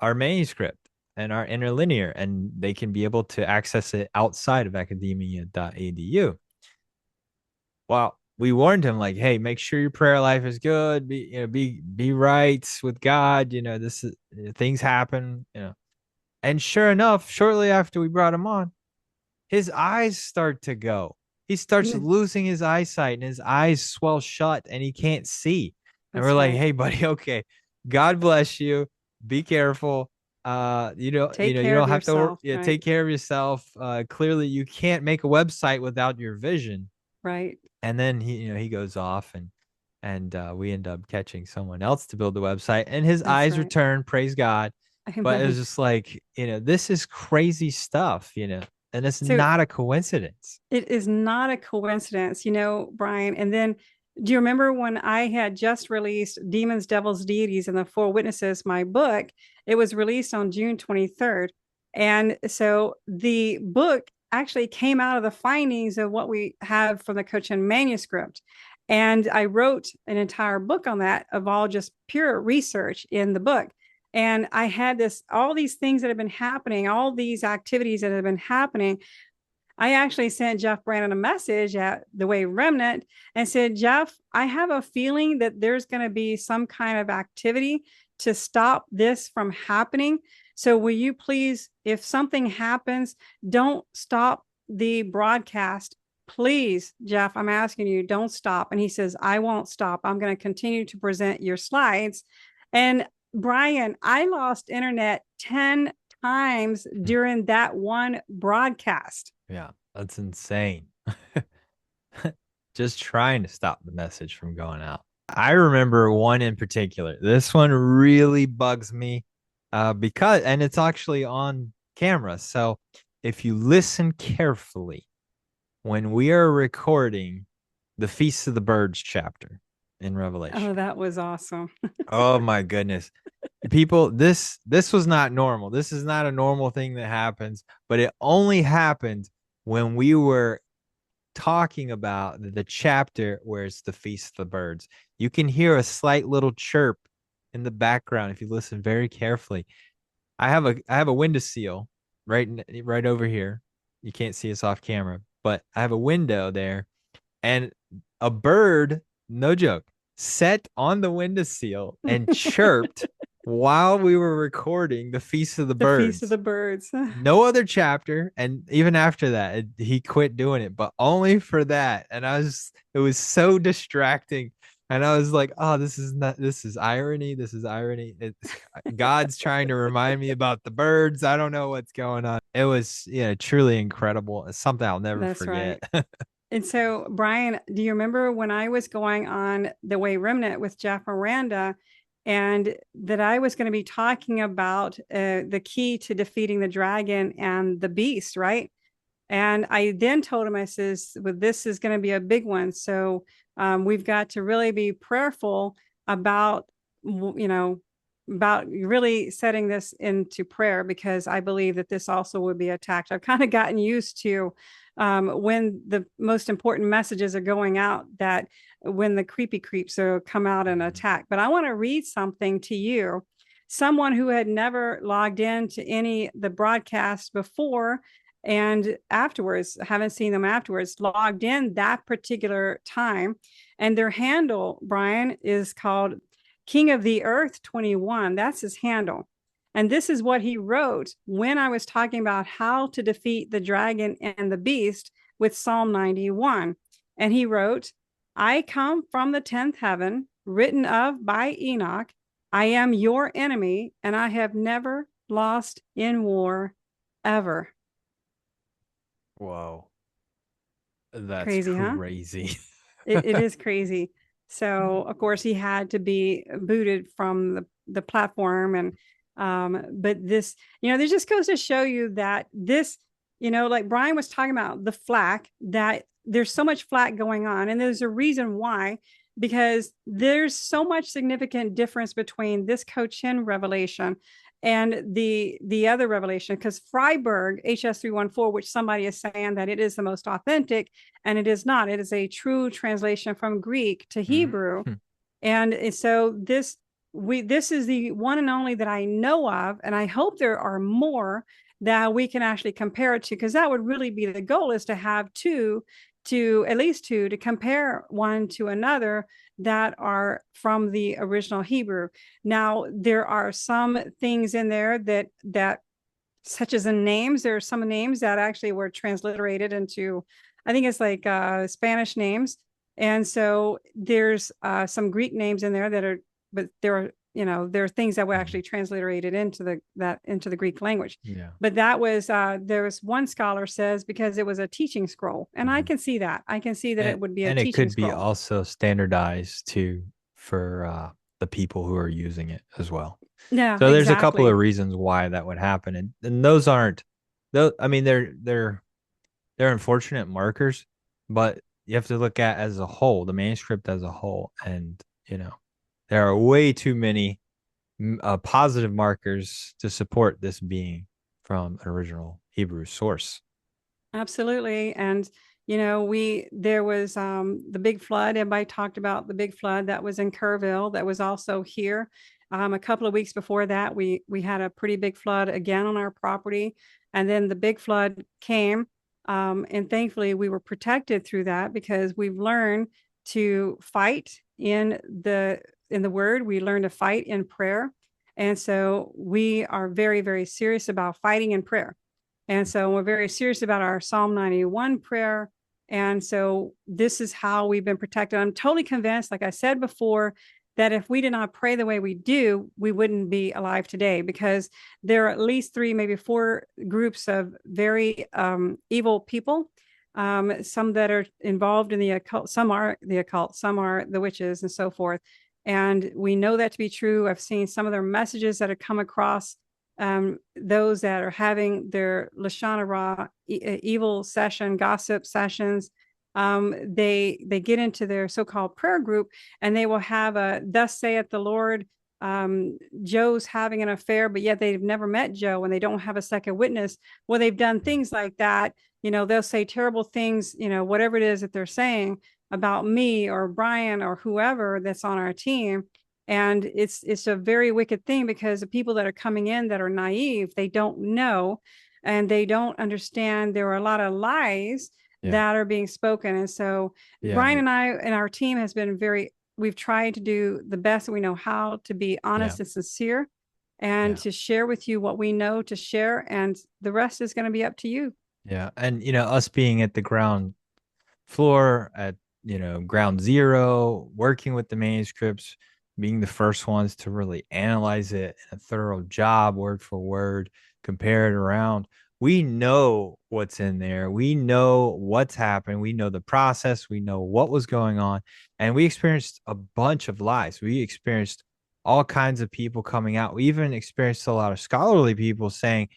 our manuscript and our interlinear, and they can be able to access it outside of academia.edu. Well, we warned him like, hey, make sure your prayer life is good. Be right with God. This is things happen. And sure enough, shortly after we brought him on, his eyes start to go. He starts Yeah, losing his eyesight, and his eyes swell shut, and he can't see. And we're that's like, right. hey, buddy, okay, God bless you. Be careful. Take You care of don't have to. yourself, Yeah, right? take care of yourself. Clearly, you can't make a website without your vision. Right. And then he goes off, and we end up catching someone else to build the website, and his That's eyes right. return. Praise God. But it was Amen. just like, this is crazy stuff, and it's So not a coincidence. it is not a coincidence, Brian. And then do you remember when I had just released Demons, Devils, Deities, and the Four Witnesses, my book? It was released on June 23rd. And so the book actually came out of the findings of what we have from the Cochin manuscript. And I wrote an entire book on that of all just pure research in the book. And I had all these things that have been happening, all these activities that have been happening. I actually sent Jeff Brandon a message at the Way Remnant and said, Jeff, I have a feeling that there's going to be some kind of activity to stop this from happening. So will you please, if something happens, don't stop the broadcast. Please, Jeff, I'm asking you, don't stop. And he says, I won't stop. I'm going to continue to present your slides. And Brian, I lost internet 10 times during that one broadcast. Yeah, that's insane. Just trying to stop the message from going out. I remember one in particular. This one really bugs me and it's actually on camera. So if you listen carefully, when we are recording the Feast of the Birds chapter in Oh, Revelation, that was awesome. oh my goodness. People, this was not normal. This is not a normal thing that happens, but it only happened when we were talking about the chapter where it's the Feast of the Birds. You can hear a slight little chirp in the background if you listen very carefully. I have a window seal right over here. You can't see us off camera, but I have a window there, and a bird, no joke, sat on the windowsill and chirped while we were recording the Feast of the The Feast of Birds. the Birds. No other chapter, and even after that, he quit doing it, but only for that. And it was so distracting. And I was like, oh, this is irony. This is irony. God's trying to remind me about the birds. I don't know what's going on. It was, truly incredible. It's something I'll never That's forget. right. And so, Brian, do you remember when I was going on the Way Remnant with Jeff Miranda, and that I was going to be talking about the key to defeating the dragon and the beast, right? And I then told him, I says, well, this is going to be a big one. So we've got to really be prayerful about, about really setting this into prayer, because I believe that this also would be attacked. I've kind of gotten used to when the most important messages are going out, that when the creepy creeps are come out and attack. But I want to read something to you. Someone who had never logged into any the broadcast before and afterwards, haven't seen them afterwards, logged in that particular time. And their handle, Brian, is called King of the Earth 21. That's his handle. And this is what he wrote when I was talking about how to defeat the dragon and the beast with Psalm 91. And he wrote, I come from the 10th heaven, written of by Enoch. I am your enemy, and I have never lost in war ever. Whoa. That's Crazy, huh? crazy. It is crazy. So of course he had to be booted from the platform. And but this, this just goes to show you that this, like Brian was talking about the flack, that there's so much flack going on. And there's a reason why, because there's so much significant difference between this Cochin revelation and the other revelation, because Freiberg HS314, which somebody is saying that it is the most authentic, and it is not. It is a true translation from Greek to Hebrew, Mhm. and so this is the one and only that I know of, and I hope there are more that we can actually compare it to, because that would really be the goal, is to have two, to at least two, to compare one to another that are from the original Hebrew. Now, there are some things in there that such as in names, there are some names that actually were transliterated into, I think it's like Spanish names. And so there's some Greek names in there that are, but there are, there are things that were Mhm. actually transliterated into the Greek language. Yeah. But that was, there was one scholar says, because it was a teaching scroll. And I Mhm. can see that. I can see that it would be a And it teaching could be scroll. also standardized too for the people who are using it as well. Yeah, So there's a couple of exactly. reasons why that would happen, and those aren't those. I mean, they're unfortunate markers, but you have to look at as a whole, the manuscript as a whole, and there are way too many positive markers to support this being from an original Hebrew source. Absolutely. And there was the big flood. Everybody talked about the big flood that was in Kerrville, that was also here. A couple of weeks before that, we had a pretty big flood again on our property. And then the big flood came. And thankfully we were protected through that, because we've learned to fight in the word. We learned to fight in prayer. And so we are very, very serious about fighting in prayer. And so we're very serious about our Psalm 91 prayer. And so this is how we've been protected. I'm totally convinced, like I said before, that if we did not pray the way we do, we wouldn't be alive today, because there are at least three, maybe four groups of very evil people. Some that are involved in the occult, some are the occult, some are the witches, and so forth. And we know that to be true. I've seen some of their messages that have come across, those that are having their Lashon Hara evil session, gossip sessions. They get into their so-called prayer group, and they will have a "Thus saith the Lord." Joe's having an affair, but yet they've never met Joe, and they don't have a second witness. Well, they've done things like that. They'll say terrible things. Whatever it is that they're saying about me or Brian or whoever that's on our team, and it's a very wicked thing, because the people that are coming in that are naive, they don't know, and they don't understand there are a lot of lies Yeah. that are being spoken. And so Yeah. Brian and I and our team has been we've tried to do the best that we know how, to be Yeah. honest and sincere, and Yeah. to share with you what we know to share, and the rest is going to be up to you. Yeah. And us being at the ground floor, at ground zero, working with the manuscripts, being the first ones to really analyze it in a thorough job, word for word, compare it around. We know what's in there. We know what's happened. We know the process. We know what was going on. And we experienced a bunch of lies. We experienced all kinds of people coming out. We even experienced a lot of scholarly people saying,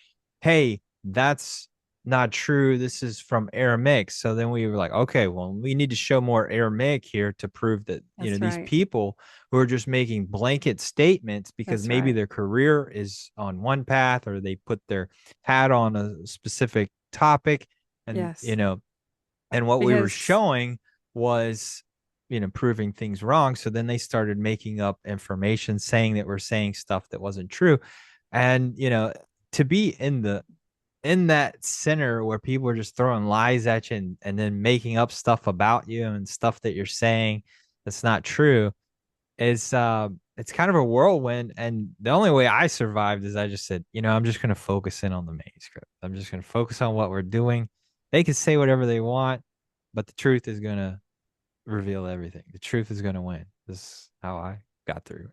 hey, that's not true. This is from Aramaic. So then we were like, okay, well, we need to show more Aramaic here to prove that, That's these right. people who are just making blanket statements because That's maybe right. their career is on one path, or they put their hat on a specific topic. And, Yes. and what we were Because showing was, proving things wrong. So then they started making up information saying that we're saying stuff that wasn't true. And, to be in that center where people are just throwing lies at you, and then making up stuff about you and stuff that you're saying that's not true, is it's kind of a whirlwind. And the only way I survived is I just said, I'm just going to focus in on the manuscript. I'm just going to focus on what we're doing. They can say whatever they want, but the truth is going to reveal everything. The truth is going to win. This is how I got through.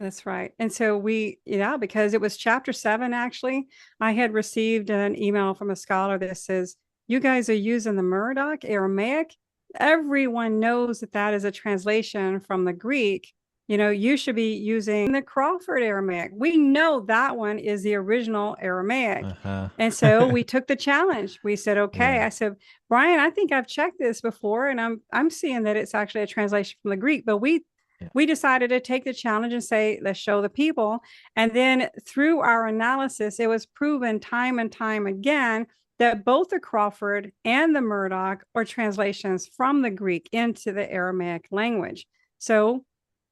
that's right. And so because it was chapter 7, actually, I had received an email from a scholar that says, you guys are using the Murdoch Aramaic. Everyone knows that that is a translation from the Greek. You should be using the Crawford Aramaic. We know that one is the original Aramaic. Uh-huh. And so we took the challenge. We said, okay. Yeah. I said, Brian, I think I've checked this before, and I'm seeing that it's actually a translation from the Greek, but Yeah. we decided to take the challenge and say, let's show the people. And then through our analysis, it was proven time and time again that both the Crawford and the Murdoch are translations from the Greek into the Aramaic language. So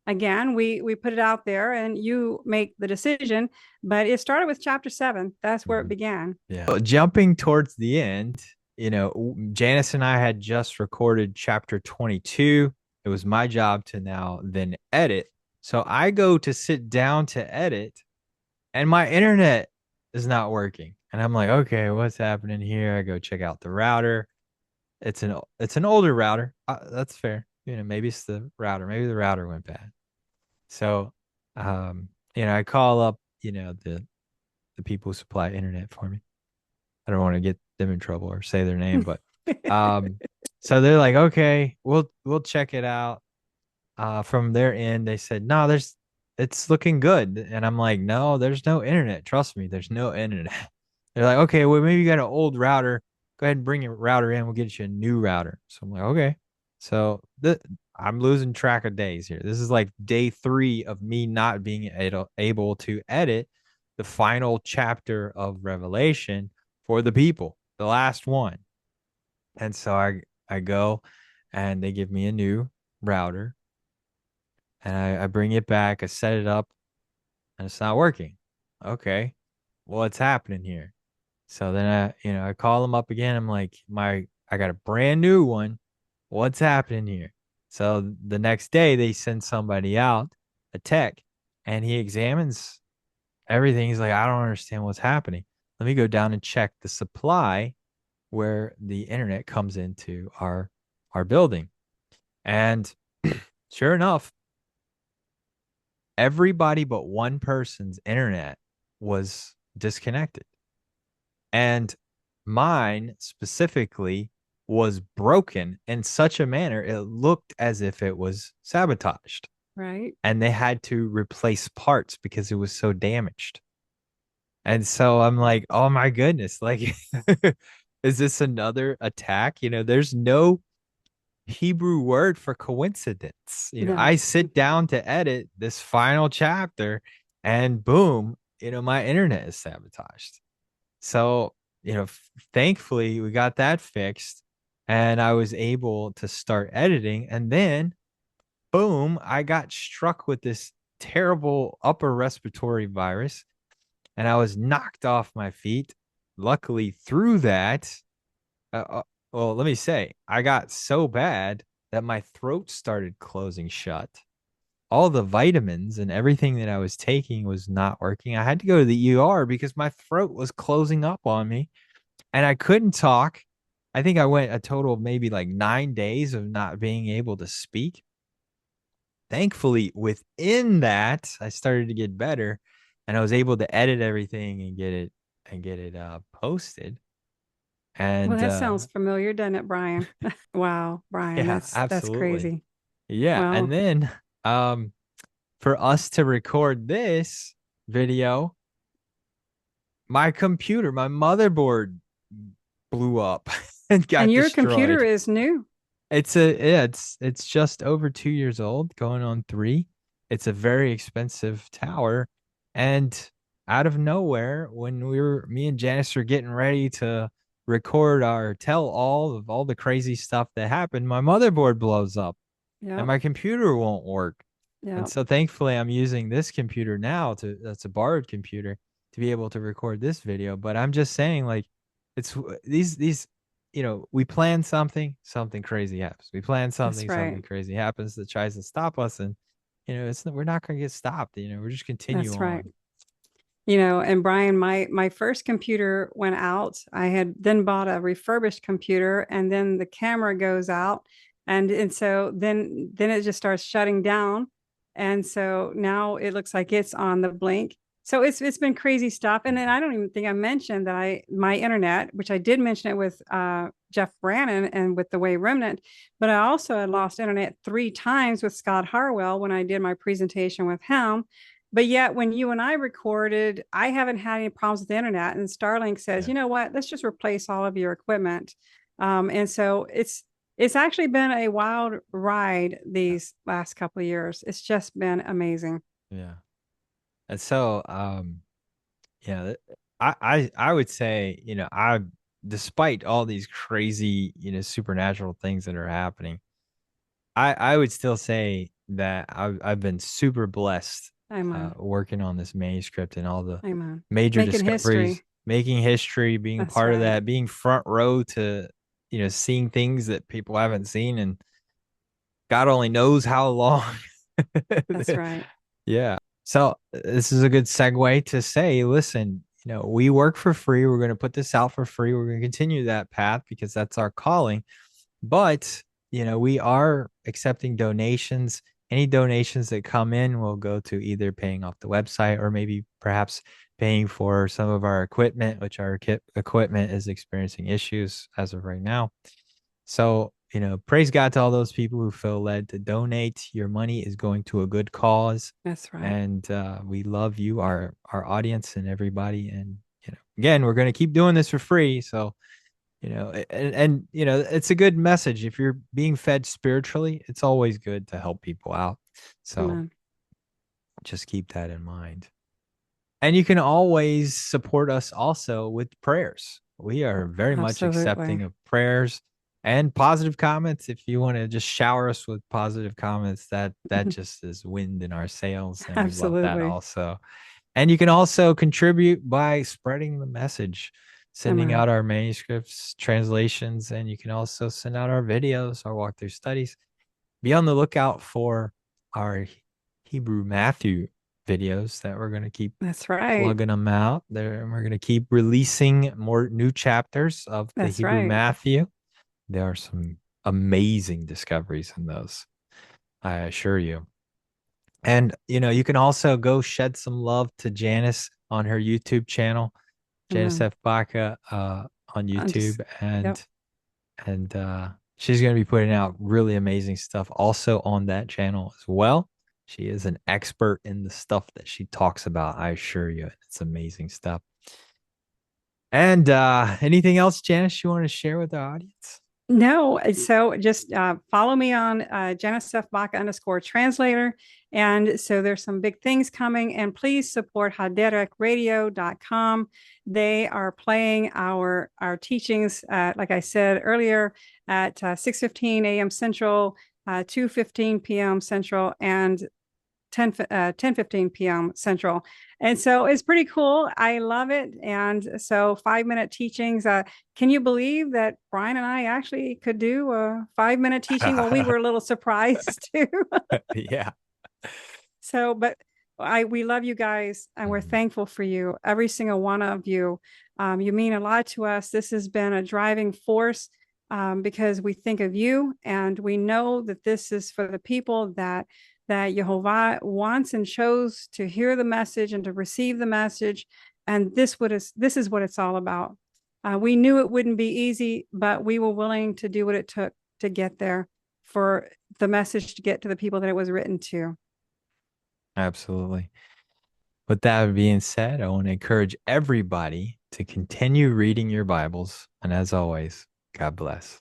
again, we put it out there and you make the decision, but it started with chapter 7. That's where it Mhm. began. Yeah. So jumping towards the end, Janice and I had just recorded chapter 22. It was my job to now then edit. So I go to sit down to edit, and my internet is not working. And I'm like, okay, what's happening here? I go check out the router. It's an older router. That's fair. Maybe it's the router. Maybe the router went bad. So, I call up, the people who supply internet for me. I don't want to get them in trouble or say their name, but um, so they're like, okay, we'll check it out. From their end, they said, no, it's looking good, and I'm like, no, there's no internet. Trust me, there's no internet. They're like, okay, well, maybe you got an old router. Go ahead and bring your router in. We'll get you a new router. So I'm like, okay. So I'm losing track of days here. This is like day 3 of me not being able to edit the final chapter of Revelation for the people, the last one. And so I go and they give me a new router and I bring it back, I set it up, and it's not working. Okay. What's happening here? So then I call them up again. I'm like, I got a brand new one. What's happening here? So the next day they send somebody out, a tech, and he examines everything. He's like, I don't understand what's happening. Let me go down and check the supply where the internet comes into our building. And sure enough, everybody but one person's internet was disconnected. And mine specifically was broken in such a manner it looked as if it was sabotaged. Right. And they had to replace parts because it was so damaged. And so I'm like, oh my goodness, like, is this another attack? There's no Hebrew word for coincidence. No, I sit down to edit this final chapter and boom, my internet is sabotaged. So, thankfully we got that fixed and I was able to start editing. And then, boom, I got struck with this terrible upper respiratory virus and I was knocked off my feet. Luckily, through that, uh, uh, well, let me say, I got so bad that my throat started closing shut. All the vitamins and everything that I was taking was not working. I had to go to the ER because my throat was closing up on me and I couldn't talk. I think I went a total of maybe like 9 days of not being able to speak. Thankfully, within that, I started to get better and I was able to edit everything and get it posted. well, And that sounds familiar, doesn't it, Brian? Wow, Brian, yeah, that's absolutely. crazy. Yeah, and Well, then um for us to record this video, my computer, my motherboard blew up and and got your computer destroyed. is new. It's just over 2 years old, going on 3. It's a very expensive tower, and out of nowhere, when me and Janice were getting ready to record our tell all of all the crazy stuff that happened, my motherboard blows up and Yep, my computer won't work. And yep, so thankfully I'm using this computer now that's a borrowed computer to be able to record this video. But I'm just saying, like, it's these we plan something, something crazy happens. We plan that's something, right. something crazy happens that tries to stop us. And we're not gonna get stopped. We're just continue That's right. on. And Brian, my first computer went out. I had then bought a refurbished computer, and then the camera goes out, and so then it just starts shutting down, and so now it looks like it's on the blink. So it's been crazy stuff, and then I don't even think I mentioned that my internet, which I did mention it with Jeff Brannon and with the Way Remnant, but I also had lost internet 3 times with Scott Harwell when I did my presentation with him. But yet, when you and I recorded, I haven't had any problems with the internet. And Starlink says, Yeah. you know what? Let's just replace all of your equipment. And so It's actually been a wild ride these last couple of years. It's just been amazing. Yeah. And so, yeah, I would say, despite all these crazy, supernatural things that are happening, I would still say that I've been super blessed Amen. working on this manuscript and all the Amen. major Making discoveries, history. making history, being That's part of right. that, being front row to, seeing things that people haven't seen, and God only knows how long. That's right. Yeah. So this is a good segue to say, listen, we work for free. We're going to put this out for free. We're going to continue that path because that's our calling. But, we are accepting donations. Any donations that come in will go to either paying off the website or maybe perhaps paying for some of our equipment, which our equipment is experiencing issues as of right now. So, praise God to all those people who feel led to donate. Your money is going to a good cause. That's right. And we love you, our audience, and everybody. And, again, we're going to keep doing this for free. So, it's a good message. If you're being fed spiritually, it's always good to help people out. So Amen. just keep that in mind. And you can always support us also with prayers. We are very much accepting Absolutely. of prayers and positive comments. If you want to just shower us with positive comments, that just is wind in our sails, and we love that Absolutely. also. And you can also contribute by spreading the message, sending Amen. out our manuscripts, translations, and you can also send out our videos, our walkthrough studies. Be on the lookout for our Hebrew Matthew videos that we're going to keep That's right. plugging them out there, and we're going to keep releasing more new chapters of the That's Hebrew right. Matthew. There are some amazing discoveries in those, I assure you. And you can also go shed some love to Janice on her YouTube channel, Janice Amen. F. Baca, on I'm just, YouTube, yep. and she's going to be putting out really amazing stuff also on that channel as well. She is an expert in the stuff that she talks about. I assure you, it's amazing stuff. And anything else, Janice, you want to share with the audience? No, so just follow me on Genesis Baca underscore translator. And so there's some big things coming. And please support haderekradio.com. They are playing our teachings, like I said earlier, at 6:15 a.m. Central, 2:15 p.m. Central, and 10:15 p.m. Central. And so it's pretty cool. I love it. And so 5-minute teachings. Can you believe that Brian and I actually could do a 5-minute teaching? Well, we were a little surprised too. Yeah. So, but we love you guys and we're Mhm. thankful for you, every single one of you. You mean a lot to us. This has been a driving force because we think of you and we know that this is for the people that Jehovah wants and chose to hear the message and to receive the message. And this is what it's all about. We knew it wouldn't be easy, but we were willing to do what it took to get there for the message to get to the people that it was written to. Absolutely. With that being said, I want to encourage everybody to continue reading your Bibles. And as always, God bless.